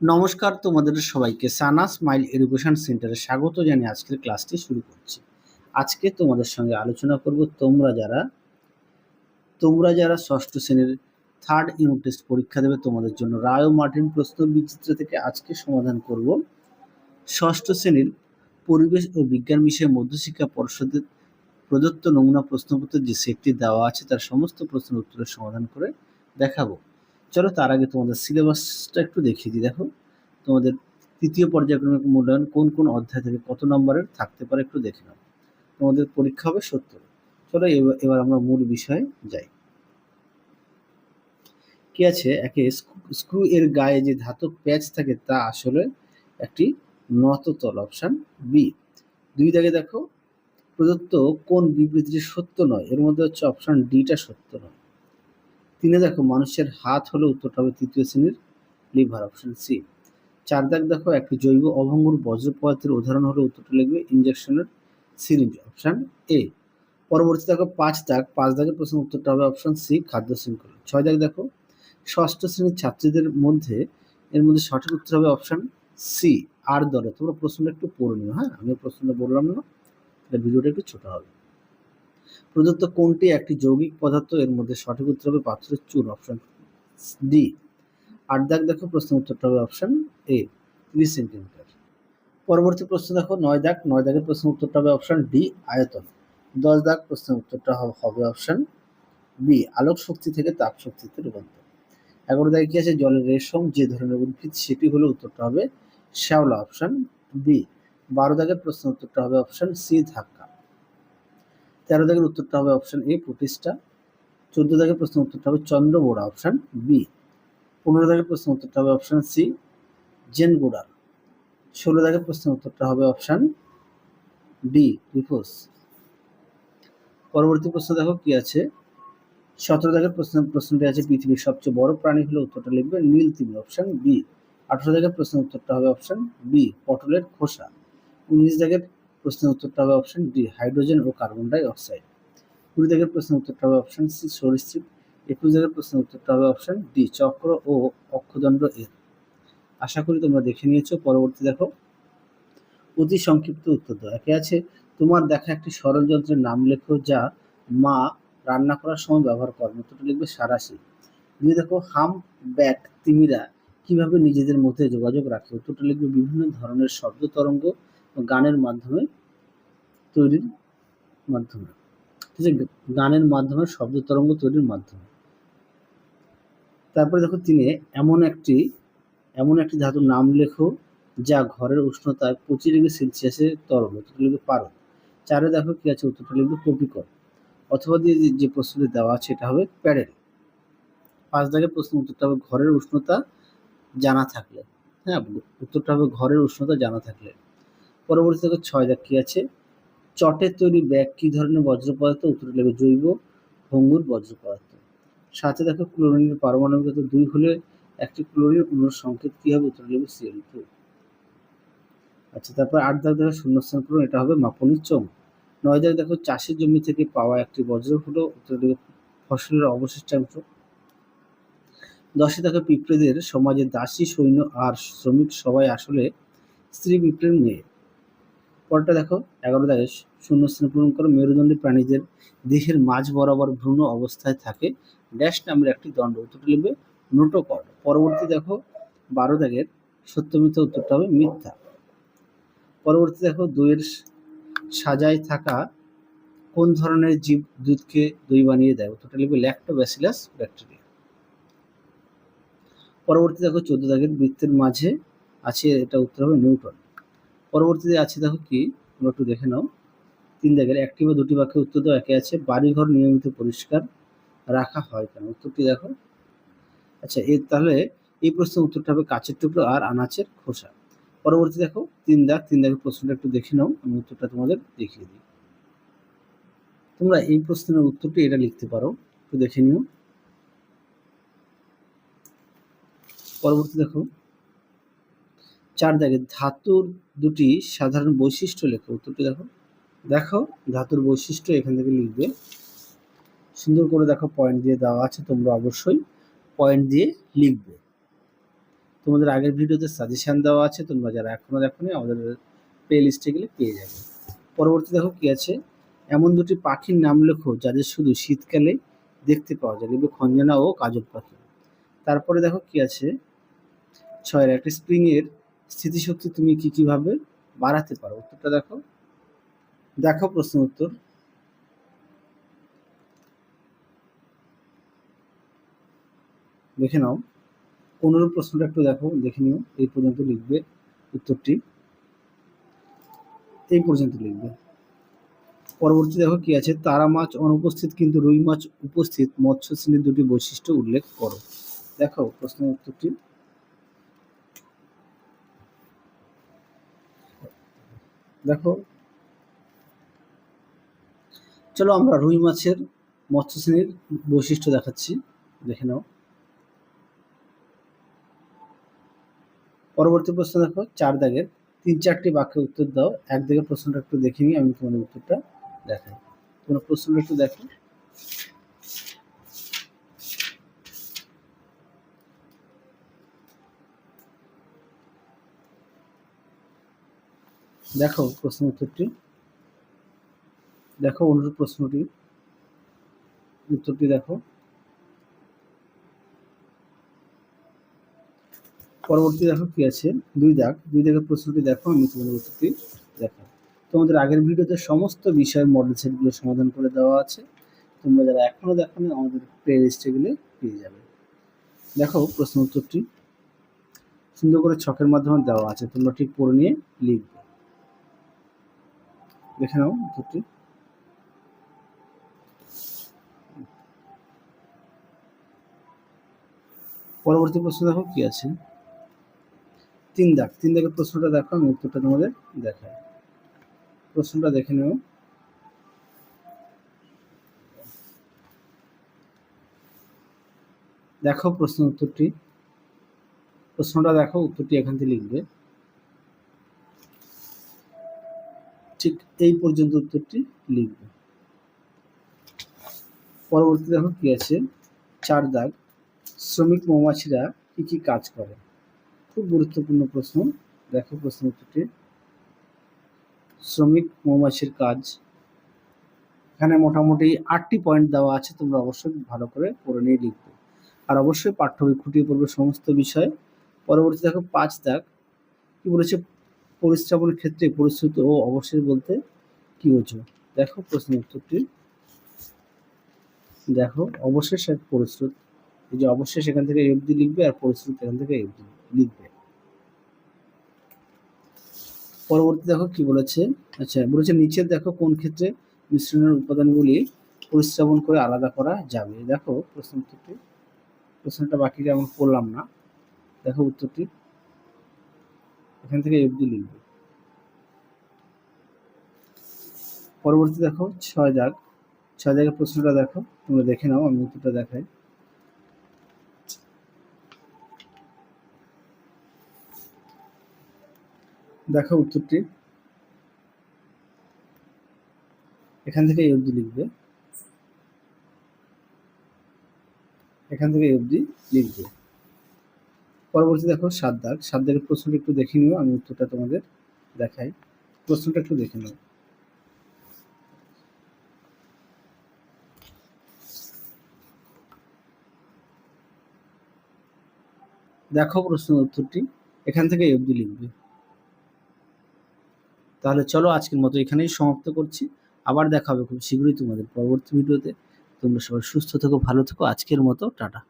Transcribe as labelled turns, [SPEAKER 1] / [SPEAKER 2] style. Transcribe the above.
[SPEAKER 1] নমস্কার তোমাদের সবাইকে সানা স্মাইল এডুকেশন সেন্টারে স্বাগত জানিয়ে আজকের ক্লাসটি শুরু করছি। আজকে তোমাদের সঙ্গে আলোচনা করব তোমরা যারা ষষ্ঠ শ্রেণীর থার্ড ইউনিট টেস্ট পরীক্ষা দেবে তোমাদের জন্য রায় ও মার্টিন প্রশ্ন বিচিত্র থেকে আজকে সমাধান করব ষষ্ঠ শ্রেণীর পরিবেশ ও বিজ্ঞান বিষয়ে মধ্যশিক্ষা পর্ষদের প্রদত্ত নমুনা প্রশ্নপত্রের যে সেটটি দেওয়া আছে তার সমস্ত প্রশ্নের উত্তরের সমাধান করে দেখাবো। চলো তার আগে তোমাদের সিলেবাসটা একটু দেখিয়ে দিই। দেখো তোমাদের তৃতীয় পর্যায়ক্রমিক মূল্যায়ন কোন কোন অধ্যায় থেকে কত নম্বরের থাকতে পারে একটু দেখে নাও। তোমাদের পরীক্ষা হবে 70। চলো এবার আমরা মূল বিষয়ে যাই। কি আছে, একে স্ক্রু এর গায়ে যে ধাতব প্যাচ থাকে তা আসলে একটি নত তল, অপশন বি। দুই দাগে দেখো প্রদত্ত কোন বিবৃতিটি সত্য নয়, এর মধ্যে হচ্ছে অপশন ডিটা সত্য নয়। তিনে দেখো মানুষের হাত হলে উত্তরটা হবে তৃতীয় শ্রেণীর লিভার, অপশন সি। চার দাগ দেখো একটি জৈব অভঙ্গুর বজ্র পদার্থের উদাহরণ হলে উত্তরটা লিখবে ইনজেকশনের সিরিঞ্জ, অপশন এ। পরবর্তী দেখো পাঁচ দাগের প্রশ্নের উত্তরটা হবে অপশন সি, খাদ্য শৃঙ্খল। ছয় দাগ দেখো ষষ্ঠ শ্রেণীর ছাত্রীদের মধ্যে এর মধ্যে সঠিক উত্তর হবে অপশন সি, আর দলে। তোমরা প্রশ্নটা একটু পড়ে নিও, হ্যাঁ, আমি প্রশ্নটা বললাম না, ভিডিওটা একটু ছোট হবে। প্রদত্ত কোনটি একটি যৌগিক পদার্থ, এর মধ্যে সঠিক উত্তর হবে পাথরের চুন, অপশন ডি। আট দাগ দেখো প্রশ্নের উত্তরটা হবে অপশন এ, 30 সেন্টিমিটার। পরবর্তী প্রশ্ন দেখো নয় দাগের প্রশ্নের উত্তরটা হবে অপশন ডি, আয়তন। 10 দাগ প্রশ্নের উত্তরটা হবে অপশন বি, আলোক শক্তি থেকে তাপ শক্তিতে রূপান্তর। 11 দাগে কি আছে, জলের রেশম যে ধরনের উদ্ভিদ সেটি হলে উত্তরটা হবে শ্যাওলা, অপশন বি। 12 দাগের প্রশ্নের উত্তরটা হবে অপশন সি, ধাক্কা। 13 দাগের উত্তরটা হবে অপশন এ, প্রতিষ্ঠা। 14 দাগের প্রশ্নের উত্তরটা হবে চন্দ্রবোড়া, অপশন বি। 15 দাগের প্রশ্নের উত্তরটা হবে অপশন সি, জেনগুড়ার। 16 দাগের প্রশ্নের উত্তরটা হবে অপশন ডি, রিফোস। পরবর্তী প্রশ্ন দেখো কি আছে, 17 দাগের প্রশ্নটি আছে পৃথিবীর সবচেয়ে বড় প্রাণী হলে উত্তরটা লিখবে নীল তিমি, অপশন বি। 18 দাগের প্রশ্নের উত্তরটা হবে অপশন বি, পটলের খোসা। 19 দাগের প্রশ্নের উত্তরটা হবে অপশন ডি, হাইড্রোজেন ও কার্বন ডাই অক্সাইড। 20 দাগের প্রশ্নের উত্তরটা হবে অপশন সি, সরীসৃপ। 21 দাগের প্রশ্নের উত্তরটা হবে অপশন ডি, চক্র ও অক্ষদণ্ড এর। আশা করি তোমরা দেখে নিয়েছো। পরবর্তী দেখো অতি সংক্ষিপ্ত উত্তর দাও। একে আছে তোমার দেখা একটি সরল যন্ত্রের নাম লেখো যা মা রান্না করার সময় ব্যবহার করেন, উত্তরটা লিখবে সাঁড়াশি। দুই দেখো হাম ব্যাক তিমিরা কিভাবে নিজেদের মধ্যে যোগাযোগ রাখে, উত্তরটা লিখবে বিভিন্ন ধরনের শব্দ তরঙ্গ ও গানের মাধ্যমে তৈরির মাধ্যমে, ঠিক আছে, গানের মাধ্যমে শব্দ তরঙ্গ তৈরির মাধ্যমে। তারপরে দেখো তিনে এমন একটি ধাতুর নাম লেখো যা ঘরের উষ্ণতায় 25°C তরল, উত্তরটা লিখবে পারদ। 4 দেখো কি আছে, উত্তরটা লিখবে কপিকর। অথবা দিয়ে যে প্রশ্নটি দেওয়া আছে এটা হবে প্যাডেল। 5 দাগের প্রশ্ন উত্তরটা হবে ঘরের উষ্ণতা জানা থাকলে, হ্যাঁ, উত্তরটা হবে ঘরের উষ্ণতা জানা থাকলে। পরবর্তী দেখো 6 দাগ কি আছে, চটের তৈরি ব্যাগ কি ধরনের বজ্র পদার্থ, উত্তরটা লিখবে জৈব ভঙ্গুর বজ্র পদার্থ। 7 দেখো ক্লোরিনের পারমাণবিক 2 হলে একটি ক্লোরিন অণুর সংকেত কি হবে, উত্তর লিখবে Cl2। আচ্ছা, তারপর 8 দাগ দেখো শূন্যস্থান পূরণ, এটা হবে মাপনী চোঙ। 9 দাগ দেখো চাষের জমি থেকে পাওয়া একটি বজ্র হলো, উত্তর লিখবে ফসলের অবশিষ্টাংশ। 10 দেখো পিঁপড়েদের সমাজে দাসী, সৈন্য আর শ্রমিক সবাই আসলে স্ত্রী পিঁপড়ের মেয়ে। পরটা দেখো 11 দাগে শূন্যস্থান পূরণ করো, মেরুদণ্ডী প্রাণীদের দেহের মাঝ বরাবর ভ্রূণ অবস্থায় থাকে ড্যাশ নামের একটি দণ্ড, উত্তরটা লিখবে নোটোকর্ড। পরবর্তী দেখো 12 দাগের সত্য মিথ্যা, উত্তরটা হবে মিথ্যা। পরবর্তী দেখো দইয়ের সাজায় থাকা কোন ধরনের জীব দুধকে দই বানিয়ে দেয়, উত্তরটা লিখবে ল্যাক্টোব্যাসিলাস ব্যাকটেরিয়া। পরবর্তী দেখো 14 দাগের বৃত্তের মাঝে আছে, এটা উত্তর হবে নিউটন। পরবর্তীতে আছে দেখো কি, তোমরা একটু দেখে নাও। 3 দাগের একটি বা দুটি বাক্যে উত্তর দাও। একে আছে বাড়িঘর নিয়মিত পরিষ্কার রাখা হয় কেন, উত্তরটি দেখো। আচ্ছা, তাহলে এই প্রশ্নের উত্তরটা হবে কাচের টুকরো আর আনাচের খোসা। পরবর্তী দেখো 3 দাগের প্রশ্নটা একটু দেখে নাও, আমি উত্তরটা তোমাদের দেখিয়ে দিই। তোমরা এই প্রশ্নের উত্তরটি এটা লিখতে পারো, একটু দেখে নিও। পরবর্তী দেখো 4 দাগে ধাতুর দুটি সাধারণ বৈশিষ্ট্য লেখো, উত্তরটি দেখো। দেখো ধাতুর বৈশিষ্ট্য এখান থেকে লিখবে, সুন্দর করে দেখো পয়েন্ট দিয়ে দেওয়া আছে, তোমরা অবশ্যই পয়েন্ট দিয়ে লিখবে। তোমাদের আগের ভিডিওতে সাজেশন দেওয়া আছে, তোমরা যারা এখনো দেখোনি আমাদের প্লে লিস্টে গেলে পেয়ে যাবে। পরবর্তী দেখো কি আছে, এমন দুটি পাখির নাম লেখো যাদের শুধু শীতকালে দেখতে পাওয়া যায়, কিন্তু খঞ্জনা ও কাজল পাখি। তারপরে দেখো কি আছে, 6 একটা স্প্রিং এর স্থিতিশক্তি তুমি কিভাবে বাড়াতে পারো। উত্তরটা দেখো, দেখো প্রশ্ন উত্তর। দেখে নাও, 15 প্রশ্নটা একটু দেখো, দেখে নিও। এই পর্যন্ত লিখবে উত্তরটি, এই পর্যন্ত লিখবে। পরবর্তী দেখো কি আছে, তারা মাছ অনুপস্থিত কিন্তু রুই মাছ উপস্থিত মৎস্য শ্রেণীর দুটি বৈশিষ্ট্য উল্লেখ করো। দেখো প্রশ্ন উত্তরটি, দেখো চলো আমরা রুই মাছের মৎস্য শ্রেণীর বৈশিষ্ট্য দেখাচ্ছি, দেখে নাও। পরবর্তী প্রশ্ন দেখো, 4 দাগের 3-4টি বাক্যে উত্তর দাও। 1 দাগের প্রশ্নটা একটু দেখে নিই, আমি তোমাদের উত্তরটা দেখাই। তোমরা প্রশ্নটা একটু দেখো। দেখো প্রশ্ন উত্তরটি, দেখো অনুরূপ প্রশ্নটি উত্তরটি দেখো। পরবর্তী দেখো কি আছে, 2 দাগের প্রশ্নটি দেখো, আমি তোমাদের উত্তরটি দেখাই। তোমাদের আগের ভিডিওতে সমস্ত বিষয়ের মডেল সেটগুলো সমাধান করে দেওয়া আছে, তোমরা যারা এখনো দেখোনি আমাদের প্লে লিস্টে গেলে পেয়ে যাবে। দেখো প্রশ্ন উত্তরটি সুন্দর করে ছকের মাধ্যমে দেওয়া আছে, তোমরা ঠিক পড়ে নিয়ে লিখবে। দেখে নাও উত্তরটি। পরবর্তী প্রশ্ন দেখো কি আছে, 3 দাগের প্রশ্নটা দেখো, আমি উত্তরটা তোমাদের দেখাই। প্রশ্নটা দেখে নেও। দেখো প্রশ্ন উত্তরটি, প্রশ্নটা দেখো, উত্তরটি এখান থেকে লিখবে। ঠিক এই পর্যন্ত উত্তরটি লিখবে। পরবর্তী দেখো কি আছে, 4 দাগ, শ্রমিক মৌমাছিরা কি কাজ করে। খুব গুরুত্বপূর্ণ প্রশ্ন। দেখো প্রশ্ন উত্তরটি, শ্রমিক মৌমাছির কাজ। এখানে মোটামুটি 8টি পয়েন্ট দেওয়া আছে, তোমরা অবশ্যই ভালো করে পড়ে নিয়ে লিখবে, আর অবশ্যই পাঠ্য বই খুঁটিয়ে পড়বে সমস্ত বিষয়। পরবর্তী দেখো 5 দাগ, কি বলেছে, পরিশ্রমের ক্ষেত্রে পরিশ্রুত ও অবশ্যই বলতে কি বোঝো। দেখো প্রশ্ন উত্তরটি, দেখো অবশ্যই সে পরিশ্রুত, এই যে অবশ্যই সেখান থেকে অবধি লিখবে, আর পরিশ্রুত এখান থেকে অবধি লিখবে। পরবর্তী দেখো কি বলেছে, আচ্ছা বলেছে নিচের দেখো কোন ক্ষেত্রে মিশ্রণের উপাদানগুলি পরিস্রাবন করে আলাদা করা যাবে। দেখো প্রশ্ন উত্তরটি, প্রশ্নটা বাকিটা আমি পড়লাম না, দেখো উত্তরটি এখান থেকে অবধি লিখবে। পরবর্তী দেখো 6 দাগের প্রশ্নটা দেখো, তোমরা দেখে নাও, আমি উত্তরটা দেখাই। দেখো উত্তরটি এখান থেকে এই অবধি লিখবে, এখান থেকে এই অবধি লিখবে। পরবর্তী দেখো 7 দাগের প্রশ্নটা একটু দেখে নিও, আমি উত্তরটা তোমাদের দেখাই। প্রশ্নটা একটু দেখে নাও। দেখো প্রশ্ন উত্তরটি এখান থেকে এই অবধি লিখবে। তাহলে চলো আজকের মতো এখানেই সমাপ্ত করছি, আবার দেখা হবে খুব শীঘ্রই তোমাদের পরবর্তী ভিডিওতে। তোমরা সবাই সুস্থ থেকো, ভালো থেকো, আজকের মতো টাটা।